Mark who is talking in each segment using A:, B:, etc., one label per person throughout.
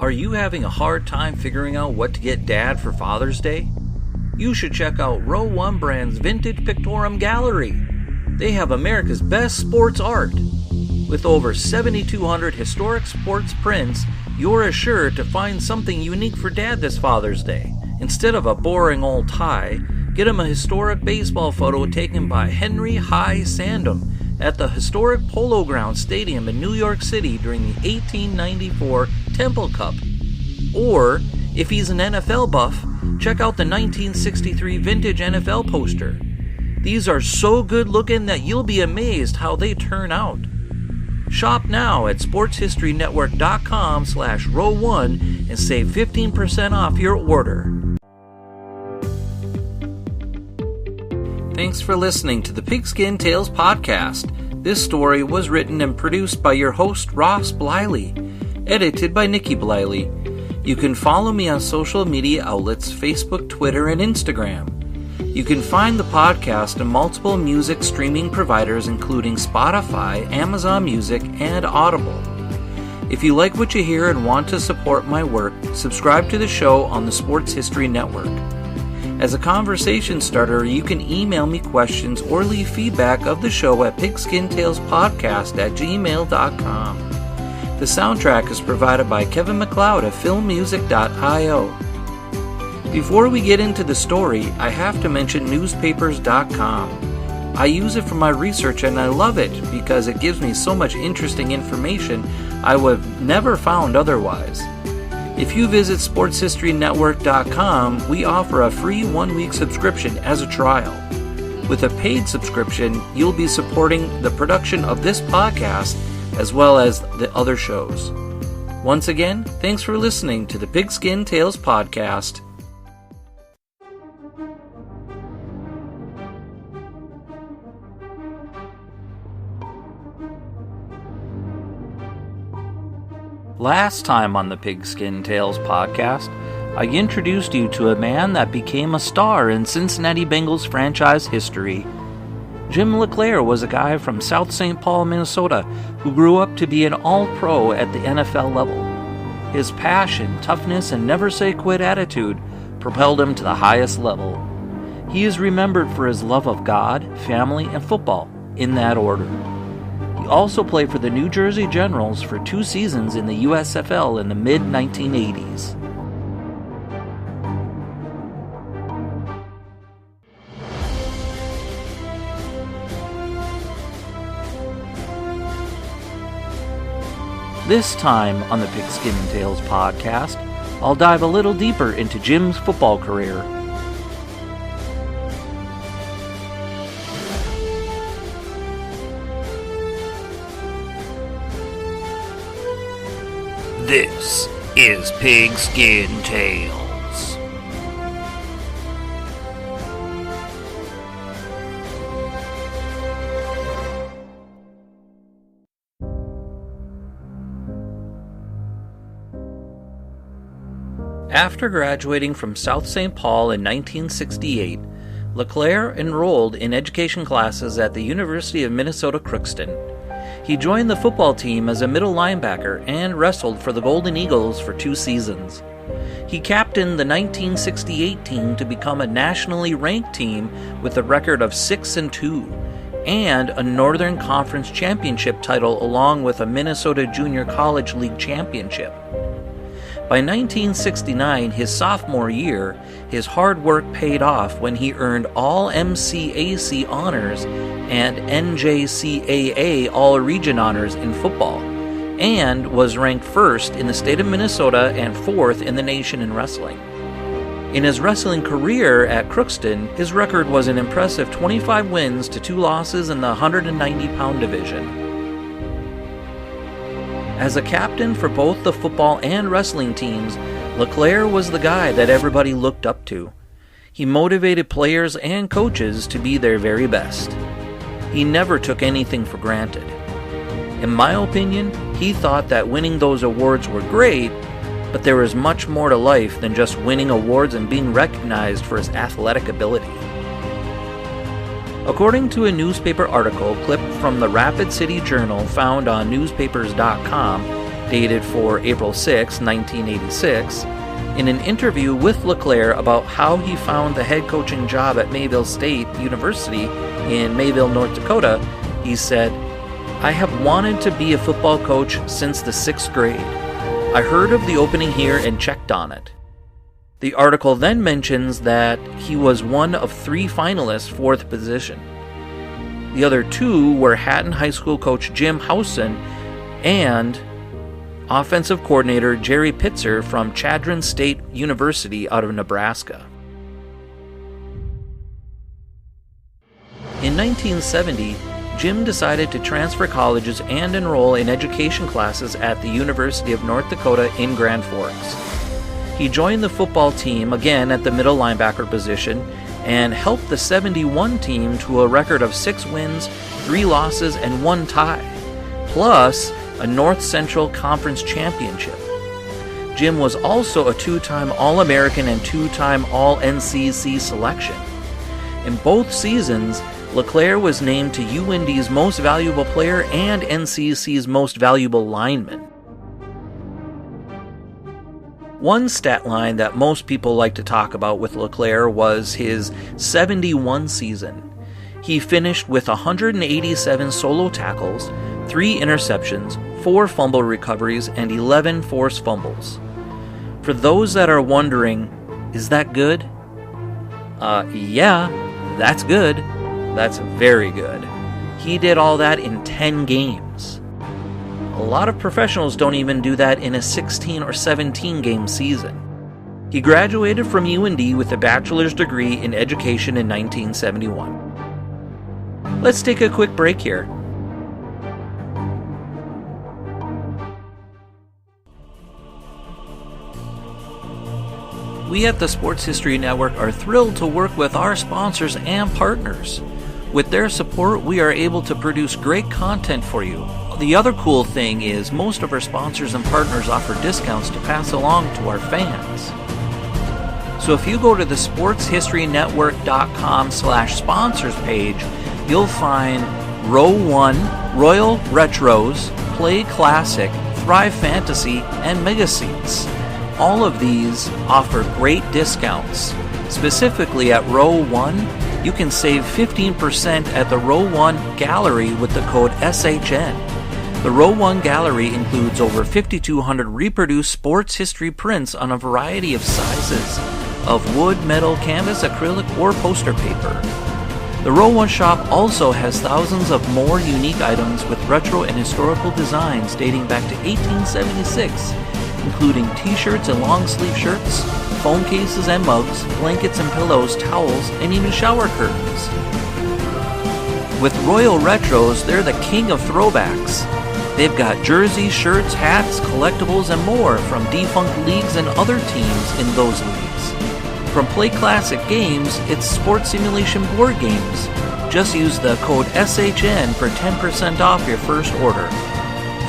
A: Are you having a hard time figuring out what to get Dad for Father's Day? You should check out Row 1 Brand's Vintage Pictorum Gallery. They have America's best sports art. With over 7,200 historic sports prints, you're assured to find something unique for Dad this Father's Day. Instead of a boring old tie, get him a historic baseball photo taken by Henry High Sandom at the historic Polo Grounds Stadium in New York City during the 1894 Temple Cup. Or, if he's an NFL buff, check out the 1963 vintage NFL poster. These are so good looking that you'll be amazed how they turn out. Shop now at sportshistorynetwork.com/row1 and save 15% off your order. Thanks for listening to the Pigskin Tales podcast. This story was written and produced by your host Ross Bliley, edited by Nikki Bliley. You can follow me on social media outlets Facebook, Twitter, and Instagram. You can find the podcast on multiple music streaming providers including Spotify, Amazon Music, and Audible. If you like what you hear and want to support my work, subscribe to the show on the Sports History Network. As a conversation starter, you can email me questions or leave feedback of the show at pigskinTalesPodcast@gmail.com. The soundtrack is provided by Kevin MacLeod of filmmusic.io. Before we get into the story, I have to mention newspapers.com. I use it for my research and I love it because it gives me so much interesting information I would have never found otherwise. If you visit sportshistorynetwork.com, we offer a free 1-week subscription as a trial. With a paid subscription, you'll be supporting the production of this podcast as well as the other shows. Once again, thanks for listening to the Pigskin Tales podcast. Last time on the Pigskin Tales podcast, I introduced you to a man that became a star in Cincinnati Bengals franchise history. Jim LeClair was a guy from South St. Paul, Minnesota, who grew up to be an all-pro at the NFL level. His passion, toughness, and never-say-quit attitude propelled him to the highest level. He is remembered for his love of God, family, and football, in that order. He also played for the New Jersey Generals for 2 seasons in the USFL in the mid-1980s. This time on the Pigskin Tales podcast, I'll dive a little deeper into Jim's football career. This is Pigskin Tales. After graduating from South St. Paul in 1968, LeClair enrolled in education classes at the University of Minnesota Crookston. He joined the football team as a middle linebacker and wrestled for the Golden Eagles for 2 seasons. He captained the 1968 team to become a nationally ranked team with a record of 6-2 and a Northern Conference championship title along with a Minnesota Junior College League championship. By 1969, his sophomore year, his hard work paid off when he earned all MCAC honors and NJCAA All-Region honors in football, and was ranked first in the state of Minnesota and 4th in the nation in wrestling. In his wrestling career at Crookston, his record was an impressive 25 wins to 2 losses in the 190-pound division. As a captain for both the football and wrestling teams, LeClair was the guy that everybody looked up to. He motivated players and coaches to be their very best. He never took anything for granted. In my opinion, he thought that winning those awards were great, but there was much more to life than just winning awards and being recognized for his athletic ability. According to a newspaper article clipped from the Rapid City Journal found on newspapers.com, dated for April 6, 1986, in an interview with LeClair about how he found the head coaching job at Mayville State University in Mayville, North Dakota, he said, "I have wanted to be a football coach since the 6th grade. I heard of the opening here and checked on it." The article then mentions that he was one of 3 finalists for the position. The other 2 were Hatton High School coach Jim Housen and offensive coordinator Jerry Pitzer from Chadron State University out of Nebraska. In 1970, Jim decided to transfer colleges and enroll in education classes at the University of North Dakota in Grand Forks. He joined the football team again at the middle linebacker position and helped the 71 team to a record of 6 wins, 3 losses, and 1 tie, plus a North Central Conference championship. Jim was also a 2-time All-American and 2-time All-NCC selection. In both seasons, LeClair was named to UND's Most Valuable Player and NCC's Most Valuable Lineman. One stat line that most people like to talk about with LeClair was his 71 season. He finished with 187 solo tackles, 3 interceptions, 4 fumble recoveries, and 11 forced fumbles. For those that are wondering, is that good? Yeah, that's good. That's very good. He did all that in 10 games. A lot of professionals don't even do that in a 16 or 17 game season. He graduated from UND with a bachelor's degree in education in 1971. Let's take a quick break here. We at the Sports History Network are thrilled to work with our sponsors and partners. With their support, we are able to produce great content for you. The other cool thing is most of our sponsors and partners offer discounts to pass along to our fans. So if you go to the sportshistorynetwork.com/sponsors page, you'll find Row 1, Royal Retros, Play Classic, Thrive Fantasy, and Mega Seats. All of these offer great discounts. Specifically at Row 1, you can save 15% at the Row 1 Gallery with the code SHN. The Row 1 Gallery includes over 5,200 reproduced sports history prints on a variety of sizes of wood, metal, canvas, acrylic, or poster paper. The Row 1 shop also has thousands of more unique items with retro and historical designs dating back to 1876, including t-shirts and long-sleeve shirts, phone cases and mugs, blankets and pillows, towels, and even shower curtains. With Royal Retros, they're the king of throwbacks. They've got jerseys, shirts, hats, collectibles, and more from defunct leagues and other teams in those leagues. From Play Classic Games, it's sports simulation board games. Just use the code SHN for 10% off your first order.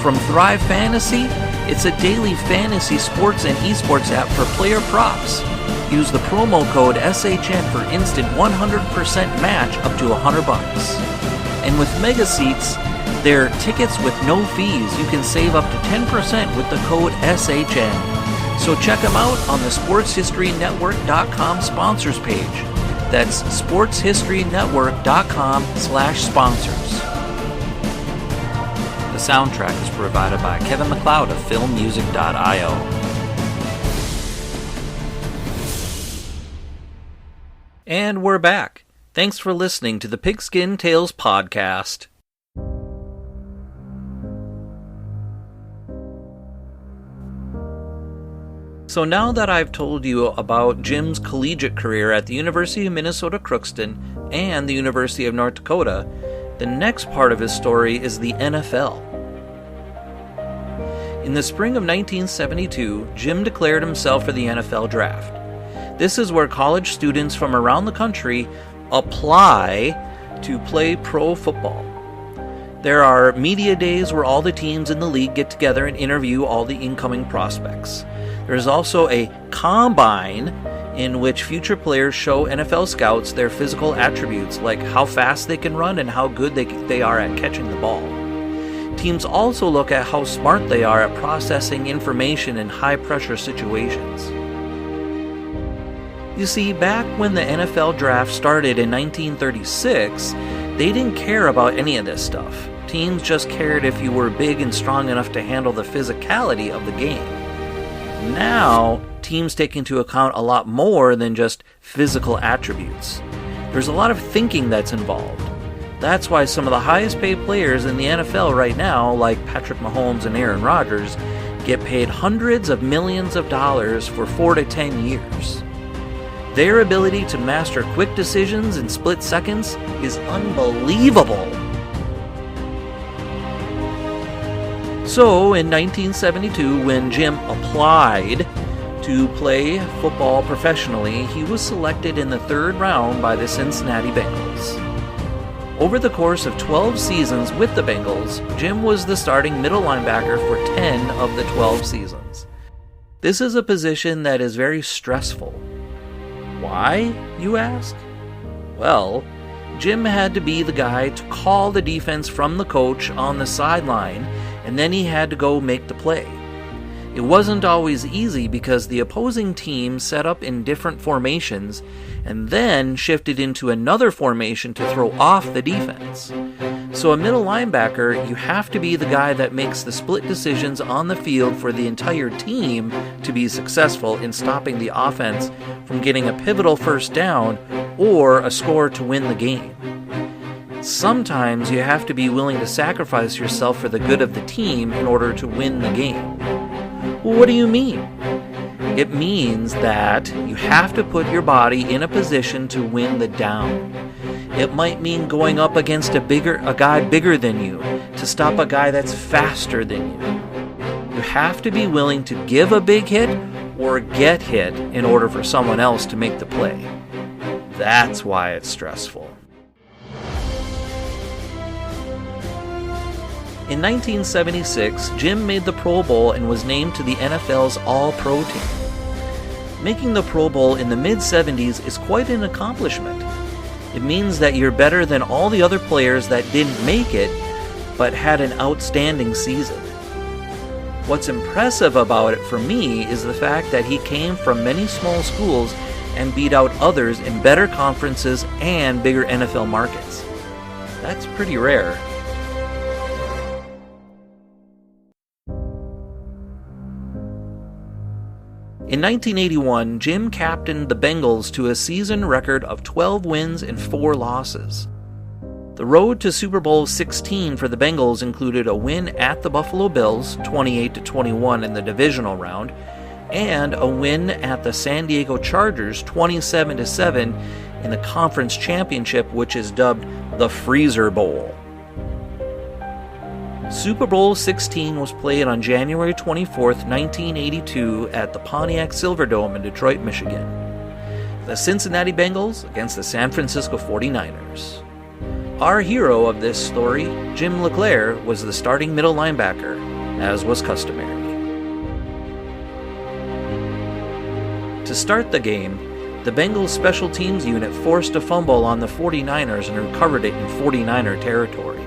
A: From Thrive Fantasy, it's a daily fantasy sports and esports app for player props. Use the promo code SHN for instant 100% match up to $100. And with Mega Seats, they're tickets with no fees. You can save up to 10% with the code SHN. So check them out on the sportshistorynetwork.com sponsors page. That's sportshistorynetwork.com/sponsors. The soundtrack is provided by Kevin MacLeod of filmmusic.io. And we're back. Thanks for listening to the Pigskin Tales podcast. So now that I've told you about Jim's collegiate career at the University of Minnesota Crookston and the University of North Dakota, the next part of his story is the NFL. In the spring of 1972, Jim declared himself for the NFL draft. This is where college students from around the country apply to play pro football. There are media days where all the teams in the league get together and interview all the incoming prospects. There's also a combine in which future players show NFL scouts their physical attributes, like how fast they can run and how good they are at catching the ball. Teams also look at how smart they are at processing information in high-pressure situations. You see, back when the NFL draft started in 1936, they didn't care about any of this stuff. Teams just cared if you were big and strong enough to handle the physicality of the game. Now, teams take into account a lot more than just physical attributes. There's a lot of thinking that's involved. That's why some of the highest paid players in the NFL right now, like Patrick Mahomes and Aaron Rodgers, get paid hundreds of millions of dollars for 4 to 10 years. Their ability to master quick decisions in split seconds is unbelievable. So, in 1972, when Jim applied to play football professionally, he was selected in the 3rd round by the Cincinnati Bengals. Over the course of 12 seasons with the Bengals, Jim was the starting middle linebacker for 10 of the 12 seasons. This is a position that is very stressful. Why, you ask? Well, Jim had to be the guy to call the defense from the coach on the sideline, and then he had to go make the play. It wasn't always easy because the opposing team set up in different formations and then shifted into another formation to throw off the defense. So a middle linebacker, you have to be the guy that makes the split decisions on the field for the entire team to be successful in stopping the offense from getting a pivotal first down or a score to win the game. Sometimes you have to be willing to sacrifice yourself for the good of the team in order to win the game. Well, what do you mean? It means that you have to put your body in a position to win the down. It might mean going up against a guy bigger than you to stop a guy that's faster than you. You have to be willing to give a big hit or get hit in order for someone else to make the play. That's why it's stressful. In 1976, Jim made the Pro Bowl and was named to the NFL's All-Pro team. Making the Pro Bowl in the mid-70s is quite an accomplishment. It means that you're better than all the other players that didn't make it, but had an outstanding season. What's impressive about it for me is the fact that he came from many small schools and beat out others in better conferences and bigger NFL markets. That's pretty rare. In 1981, Jim captained the Bengals to a season record of 12 wins and 4 losses. The road to Super Bowl 16 for the Bengals included a win at the Buffalo Bills, 28-21 in the divisional round, and a win at the San Diego Chargers, 27-7 in the conference championship, which is dubbed the Freezer Bowl. Super Bowl 16 was played on January 24, 1982 at the Pontiac Silverdome in Detroit, Michigan. The Cincinnati Bengals against the San Francisco 49ers. Our hero of this story, Jim LeClair, was the starting middle linebacker, as was customary. To start the game, the Bengals special teams unit forced a fumble on the 49ers and recovered it in 49er territory.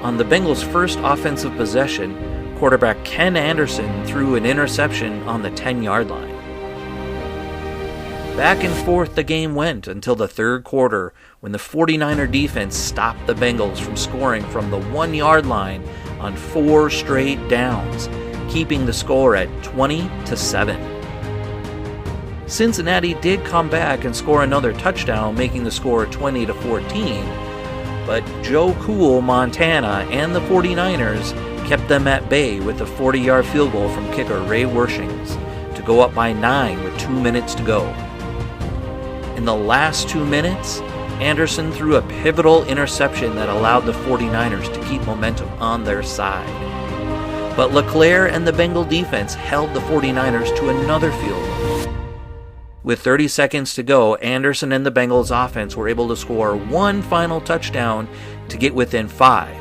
A: On the Bengals' first offensive possession, quarterback Ken Anderson threw an interception on the 10-yard line. Back and forth the game went until the third quarter, when the 49er defense stopped the Bengals from scoring from the 1-yard line on 4 straight downs, keeping the score at 20-7. Cincinnati did come back and score another touchdown, making the score 20-14. But Joe Cool, Montana, and the 49ers kept them at bay with a 40-yard field goal from kicker Ray Wershings to go up by 9 with 2 minutes to go. In the last 2 minutes, Anderson threw a pivotal interception that allowed the 49ers to keep momentum on their side. But LeClair and the Bengal defense held the 49ers to another field goal. With 30 seconds to go, Anderson and the Bengals offense were able to score one final touchdown to get within 5.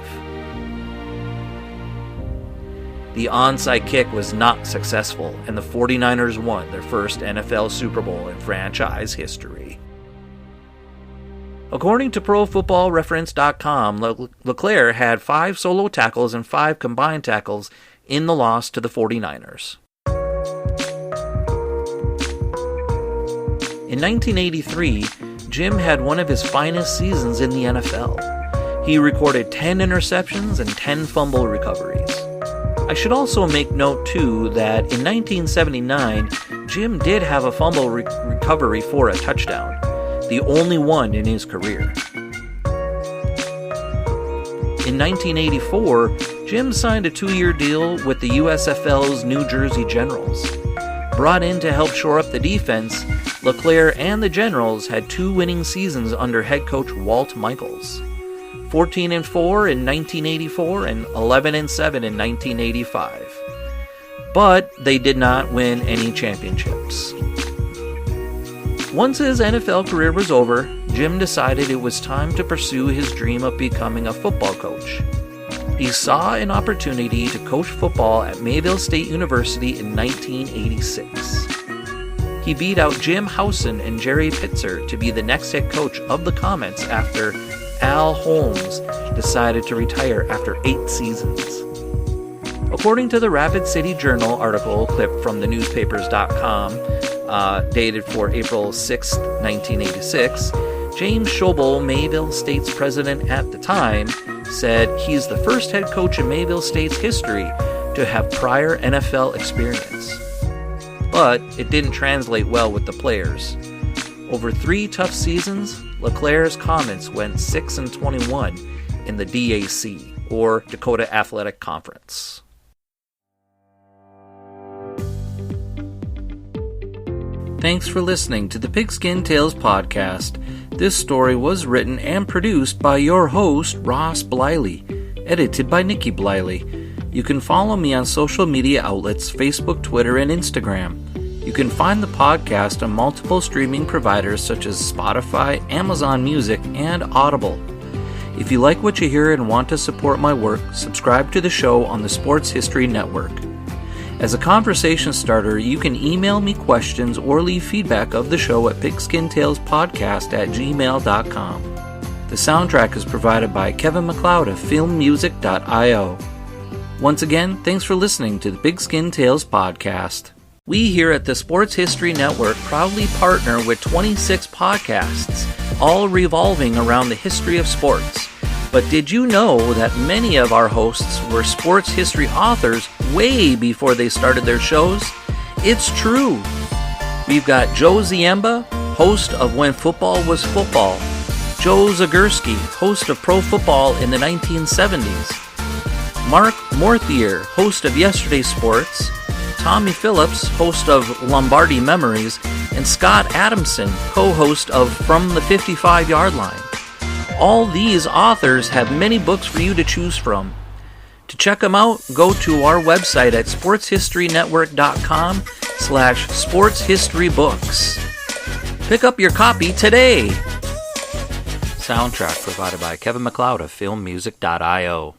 A: The onside kick was not successful, and the 49ers won their first NFL Super Bowl in franchise history. According to ProFootballReference.com, LeClair had 5 solo tackles and 5 combined tackles in the loss to the 49ers. In 1983, Jim had one of his finest seasons in the NFL. He recorded 10 interceptions and 10 fumble recoveries. I should also make note, too, that in 1979, Jim did have a fumble recovery for a touchdown, the only one in his career. In 1984, Jim signed a 2-year deal with the USFL's New Jersey Generals. Brought in to help shore up the defense, LeClair and the Generals had 2 winning seasons under head coach Walt Michaels. 14-4 in 1984 and 11-7 in 1985. But they did not win any championships. Once his NFL career was over, Jim decided it was time to pursue his dream of becoming a football coach. He saw an opportunity to coach football at Mayville State University in 1986. He beat out Jim Howson and Jerry Pitzer to be the next head coach of the Comets after Al Holmes decided to retire after 8 seasons. According to the Rapid City Journal article clipped from thenewspapers.com, dated for April 6, 1986, James Schobel, Mayville State's president at the time, said he's the first head coach in Mayville State's history to have prior NFL experience. But it didn't translate well with the players. Over 3 tough seasons, LeClair's Comets went 6-21 in the DAC, or Dakota Athletic Conference. Thanks for listening to the Pigskin Tales podcast. This story was written and produced by your host, Ross Bliley, edited by Nikki Bliley. You can follow me on social media outlets, Facebook, Twitter, and Instagram. You can find the podcast on multiple streaming providers such as Spotify, Amazon Music, and Audible. If you like what you hear and want to support my work, subscribe to the show on the Sports History Network. As a conversation starter, you can email me questions or leave feedback of the show at pigskintalespodcast@gmail.com. The soundtrack is provided by Kevin MacLeod of filmmusic.io. Once again, thanks for listening to the Pigskin Tales podcast. We here at the Sports History Network proudly partner with 26 podcasts, all revolving around the history of sports. But did you know that many of our hosts were sports history authors way before they started their shows? It's true. We've got Joe Ziemba, host of When Football Was Football, Joe Zagurski, host of Pro Football in the 1970s, Mark Morthier, host of Yesterday's Sports, Tommy Phillips, host of Lombardi Memories, and Scott Adamson, co-host of From the 55-Yard Line. All these authors have many books for you to choose from. To check them out, go to our website at sportshistorynetwork.com/sportshistorybooks. Pick up your copy today. Soundtrack provided by Kevin MacLeod of filmmusic.io.